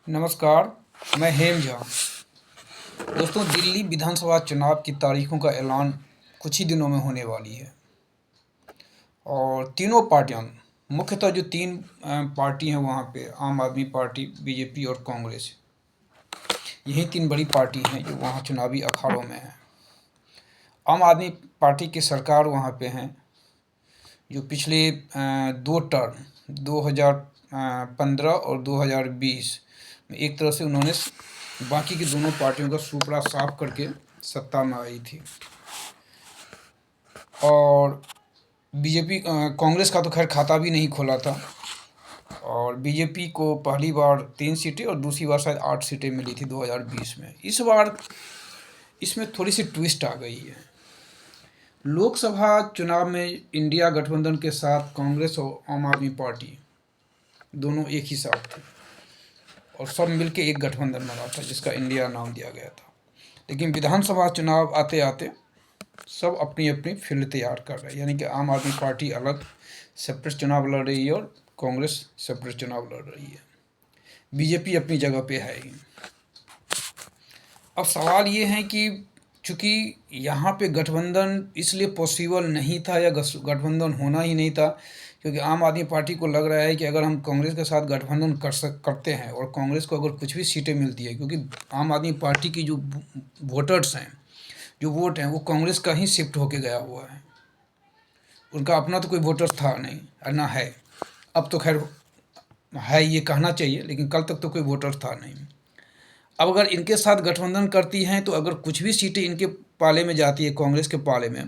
नमस्कार, मैं हेम झा। दोस्तों, दिल्ली विधानसभा चुनाव की तारीखों का ऐलान कुछ ही दिनों में होने वाली है और तीनों पार्टियां, मुख्यतः जो तीन पार्टी हैं वहाँ पे आम आदमी पार्टी, बीजेपी और कांग्रेस, यही तीन बड़ी पार्टी हैं जो वहाँ चुनावी अखाड़ों में हैं। आम आदमी पार्टी की सरकार वहाँ पे हैं जो पिछले दो टर्म 2015 और 2020 में एक तरह से उन्होंने बाकी की दोनों पार्टियों का सुपड़ा साफ करके सत्ता में आई थी। और बीजेपी कांग्रेस का तो खैर खाता भी नहीं खोला था और बीजेपी को पहली बार 3 सीटें और दूसरी बार शायद 8 सीटें मिली थी 2020 में। इस बार इसमें थोड़ी सी ट्विस्ट आ गई है। लोकसभा चुनाव में इंडिया गठबंधन के साथ कांग्रेस और आम आदमी पार्टी दोनों एक ही साथ थे और सब मिलके एक गठबंधन बना था जिसका इंडिया नाम दिया गया था। लेकिन विधानसभा चुनाव आते आते सब अपनी अपनी फील्ड तैयार कर रहे हैं, यानी कि आम आदमी पार्टी अलग सेपरेट चुनाव लड़ रही है और कांग्रेस सेपरेट चुनाव लड़ रही है। बीजेपी अपनी जगह पे है ही। अब सवाल ये है कि चूँकि यहाँ पे गठबंधन इसलिए पॉसिबल नहीं था या गठबंधन होना ही नहीं था क्योंकि आम आदमी पार्टी को लग रहा है कि अगर हम कांग्रेस के साथ गठबंधन करते हैं और कांग्रेस को अगर कुछ भी सीटें मिलती है, क्योंकि आम आदमी पार्टी की जो वोटर्स हैं, जो वोट हैं, वो कांग्रेस का ही शिफ्ट होके गया हुआ है। उनका अपना तो कोई वोटर्स था नहीं और ना है। अब तो खैर है, ये कहना चाहिए, लेकिन कल तक तो कोई वोटर था नहीं। अब अगर इनके साथ गठबंधन करती हैं तो अगर कुछ भी सीटें इनके पाले में जाती है, कांग्रेस के पाले में,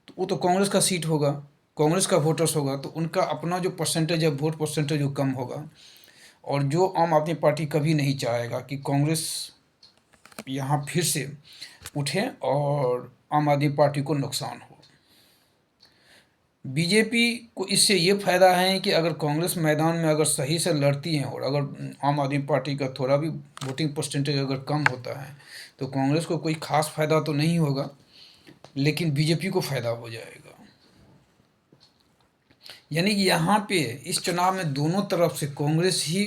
तो वो तो कांग्रेस का सीट होगा, कांग्रेस का वोटर्स होगा, तो उनका अपना जो परसेंटेज है, वोट परसेंटेज, वो कम होगा। और जो आम आदमी पार्टी कभी नहीं चाहेगा कि कांग्रेस यहाँ फिर से उठे और आम आदमी पार्टी को नुकसान हो। बीजेपी को इससे ये फ़ायदा है कि अगर कांग्रेस मैदान में अगर सही से लड़ती हैं और अगर आम आदमी पार्टी का थोड़ा भी वोटिंग परसेंटेज अगर कम होता है तो कांग्रेस को कोई ख़ास फ़ायदा तो नहीं होगा, लेकिन बीजेपी को फ़ायदा हो जाएगा। यानी कि यहाँ पे इस चुनाव में दोनों तरफ से कांग्रेस ही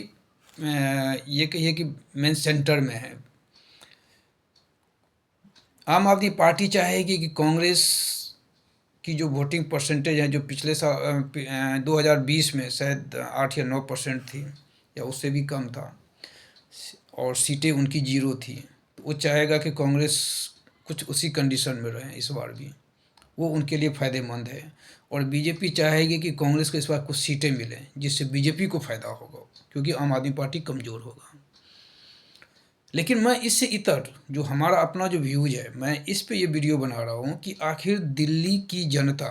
ये कहिए कि मेन सेंटर में है। आम आदमी पार्टी चाहेगी कि कांग्रेस की जो वोटिंग परसेंटेज है, जो पिछले साल 2020 में शायद 8 या 9% थी या उससे भी कम था और सीटें उनकी 0 थी, तो वो चाहेगा कि कांग्रेस कुछ उसी कंडीशन में रहे इस बार भी, वो उनके लिए फ़ायदेमंद है। और बीजेपी चाहेगी कि कांग्रेस को इस बार कुछ सीटें मिलें जिससे बीजेपी को फ़ायदा होगा, क्योंकि आम आदमी पार्टी कमज़ोर होगा। लेकिन मैं इससे इतर जो हमारा अपना जो व्यूज है, मैं इस पे ये वीडियो बना रहा हूँ कि आखिर दिल्ली की जनता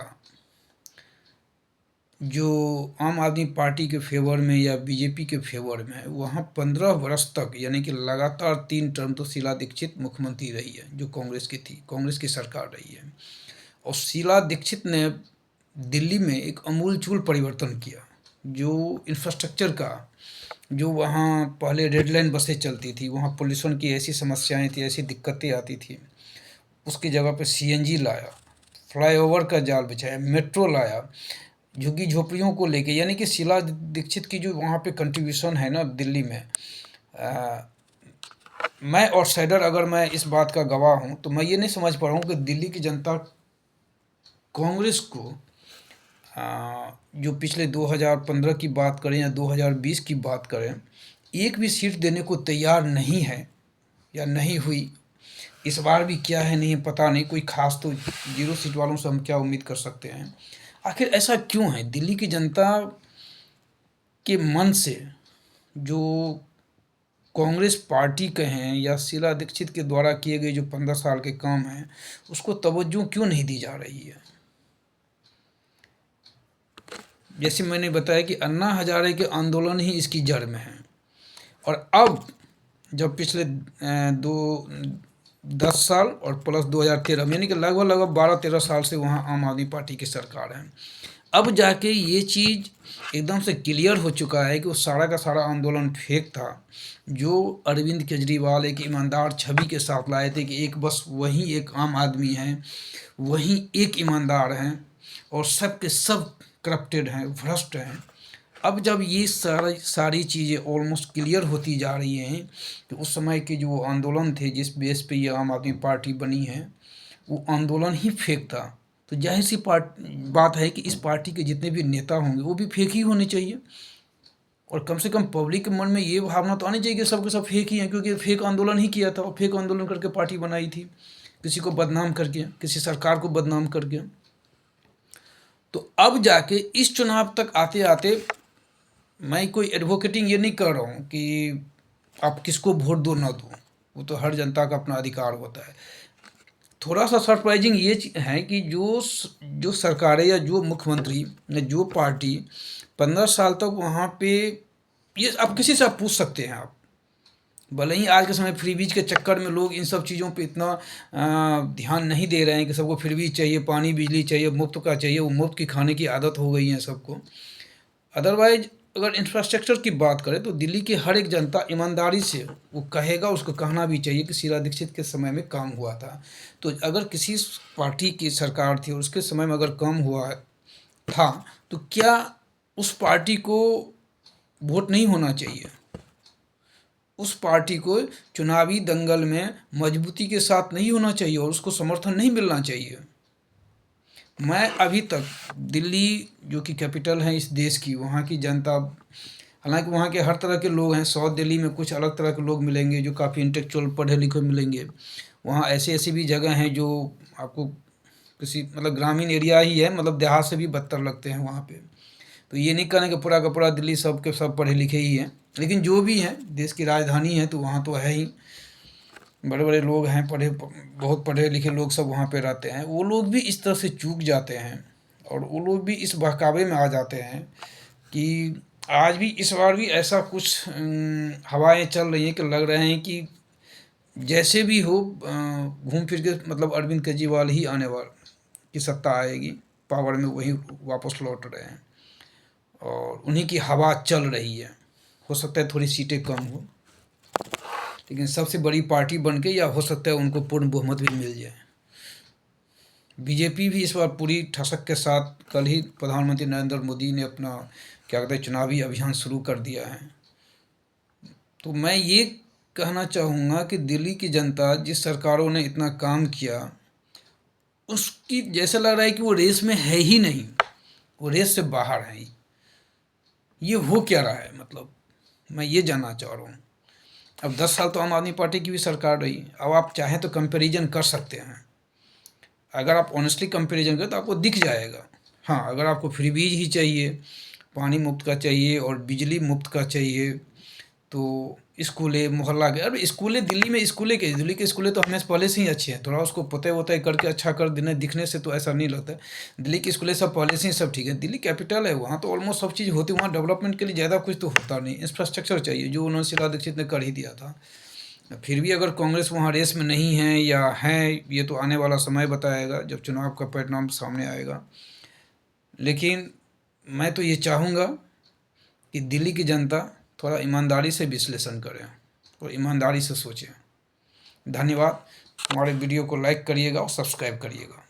जो आम आदमी पार्टी के फेवर में या बीजेपी के फेवर में है, वहाँ 15 वर्ष तक, यानी कि लगातार 3 टर्म तो शीला दीक्षित मुख्यमंत्री रही है जो कांग्रेस की थी, कांग्रेस की सरकार रही है। और शीला दीक्षित ने दिल्ली में एक अमूलचूल परिवर्तन किया। जो इंफ्रास्ट्रक्चर का, जो वहाँ पहले रेड लाइन बसें चलती थी, वहाँ पोल्यूशन की ऐसी समस्याएं थी, ऐसी दिक्कतें आती थी, उसकी जगह पे सीएनजी लाया, फ्लाईओवर का जाल बिछाया, मेट्रो लाया, झुग्गी झोपड़ियों को लेके। यानी कि शीला दीक्षित की जो वहाँ पे कंट्रीब्यूशन है ना दिल्ली में, मैं आउटसाइडर अगर मैं इस बात का गवाह हूँ तो मैं ये नहीं समझ पा रहा हूँ कि दिल्ली की जनता कांग्रेस को जो पिछले 2015 की बात करें या 2020 की बात करें, एक भी सीट देने को तैयार नहीं है या नहीं हुई। इस बार भी क्या है नहीं पता नहीं, कोई खास तो 0 सीट वालों से हम क्या उम्मीद कर सकते हैं। आखिर ऐसा क्यों है? दिल्ली की जनता के मन से जो कांग्रेस पार्टी के हैं या शीला दीक्षित के द्वारा किए गए जो 15 साल के काम हैं, उसको तवज्जो क्यों नहीं दी जा रही है? जैसे मैंने बताया कि अन्ना हजारे के आंदोलन ही इसकी जड़ में है। और अब जब पिछले 10 साल और प्लस 2013, यानी कि लगभग लगभग 12-13 साल से वहाँ आम आदमी पार्टी की सरकार है, अब जाके ये चीज़ एकदम से क्लियर हो चुका है कि वो सारा का सारा आंदोलन फेक था, जो अरविंद केजरीवाल एक ईमानदार छवि के साथ लाए थे कि एक बस वही एक आम आदमी है, वही एक ईमानदार हैं और सब के सब करप्टेड हैं, भ्रष्ट हैं। अब जब ये सारी चीज़ें ऑलमोस्ट क्लियर होती जा रही हैं कि उस समय के जो आंदोलन थे जिस बेस पे ये आम आदमी पार्टी बनी है, वो आंदोलन ही फेक था। तो जाहिर सी बात है कि इस पार्टी के जितने भी नेता होंगे वो भी फेक ही होने चाहिए, और कम से कम पब्लिक के मन में ये भावना तो आनी चाहिए कि सब के सब फेक ही हैं, क्योंकि फेक आंदोलन ही किया था और फेक आंदोलन करके पार्टी बनाई थी, किसी को बदनाम करके, किसी सरकार को बदनाम करके। तो अब जाके इस चुनाव तक आते आते मैं कोई एडवोकेटिंग ये नहीं कर रहा हूँ कि आप किसको वोट दो ना दो, वो तो हर जनता का अपना अधिकार होता है। थोड़ा सा सरप्राइजिंग ये है कि जो सरकारें या जो मुख्यमंत्री या जो पार्टी 15 साल तक वहाँ पे, ये आप किसी से आप पूछ सकते हैं, आप भले ही आज के समय फ्रीबीज के चक्कर में लोग इन सब चीज़ों पे इतना ध्यान नहीं दे रहे हैं कि सबको फ्रीबीज चाहिए, पानी बिजली चाहिए, मुफ्त का चाहिए, वो मुफ्त की खाने की आदत हो गई है सबको। अदरवाइज अगर इंफ्रास्ट्रक्चर की बात करें तो दिल्ली की हर एक जनता ईमानदारी से वो कहेगा, उसको कहना भी चाहिए कि शीला दीक्षित के समय में काम हुआ था। तो अगर किसी पार्टी की सरकार थी और उसके समय में अगर काम हुआ था तो क्या उस पार्टी को वोट नहीं होना चाहिए? उस पार्टी को चुनावी दंगल में मजबूती के साथ नहीं होना चाहिए और उसको समर्थन नहीं मिलना चाहिए। मैं अभी तक दिल्ली जो कि कैपिटल है इस देश की, वहाँ की जनता, हालांकि वहाँ के हर तरह के लोग हैं, साउथ दिल्ली में कुछ अलग तरह के लोग मिलेंगे जो काफ़ी इंटेलेक्चुअल पढ़े लिखे मिलेंगे, वहाँ ऐसे ऐसी भी जगह हैं जो आपको किसी मतलब ग्रामीण एरिया ही है, मतलब देहात से भी बदतर लगते हैं वहाँ पे। तो ये नहीं कहने कि पूरा का पूरा दिल्ली सब के सब पढ़े लिखे ही हैं, लेकिन जो भी हैं, देश की राजधानी है तो वहाँ तो है ही, बड़े बड़े लोग हैं, बहुत पढ़े लिखे लोग सब वहाँ पे रहते हैं। वो लोग भी इस तरह से चूक जाते हैं और वो लोग भी इस बहकावे में आ जाते हैं कि आज भी इस बार भी ऐसा कुछ हवाएं चल रही हैं कि लग रहे हैं कि जैसे भी हो घूम फिर के मतलब अरविंद केजरीवाल ही आने वाला की सत्ता आएगी, पावर में वही वापस लौट रहे हैं और उन्हीं की हवा चल रही है। हो सकता है थोड़ी सीटें कम हो, लेकिन सबसे बड़ी पार्टी बन के, या हो सकता है उनको पूर्ण बहुमत भी मिल जाए। बीजेपी भी इस बार पूरी ठसक के साथ, कल ही प्रधानमंत्री नरेंद्र मोदी ने अपना क्या कहते हैं चुनावी अभियान शुरू कर दिया है। तो मैं ये कहना चाहूँगा कि दिल्ली की जनता, जिस सरकारों ने इतना काम किया, उसकी जैसा लग रहा है कि वो रेस में है ही नहीं, वो रेस से बाहर है। ये हो क्या रहा है, मतलब मैं ये जानना चाह रहा हूँ। अब 10 साल तो आम आदमी पार्टी की भी सरकार रही, अब आप चाहें तो कंपैरिजन कर सकते हैं। अगर आप ऑनेस्टली कंपैरिजन करें तो आपको दिख जाएगा। हाँ, अगर आपको फ्रीबीज ही चाहिए, पानी मुफ्त का चाहिए और बिजली मुफ्त का चाहिए, तो स्कूलें मोहल्ला के, अरे स्कूलें दिल्ली में, स्कूलें के दिल्ली के स्कूलें तो हमें पहले से ही अच्छे हैं, थोड़ा उसको पोते वोते करके अच्छा कर देने, दिखने से तो ऐसा नहीं लगता है। दिल्ली की स्कूलें सब पहले से ही सब ठीक है, दिल्ली कैपिटल है, वहाँ तो ऑलमोस्ट सब चीज़ होती है, वहाँ डेवलपमेंट के लिए ज़्यादा कुछ तो होता नहीं, इंफ्रास्ट्रक्चर चाहिए जो उन्होंने शीला दीक्षित ने कर ही दिया था। फिर भी अगर कांग्रेस वहाँ रेस में नहीं है या है, ये तो आने वाला समय बताएगा जब चुनाव का परिणाम सामने आएगा। लेकिन मैं तो ये चाहूँगा कि दिल्ली की जनता थोड़ा ईमानदारी से विश्लेषण करें और ईमानदारी से सोचें। धन्यवाद। हमारे वीडियो को लाइक करिएगा और सब्सक्राइब करिएगा।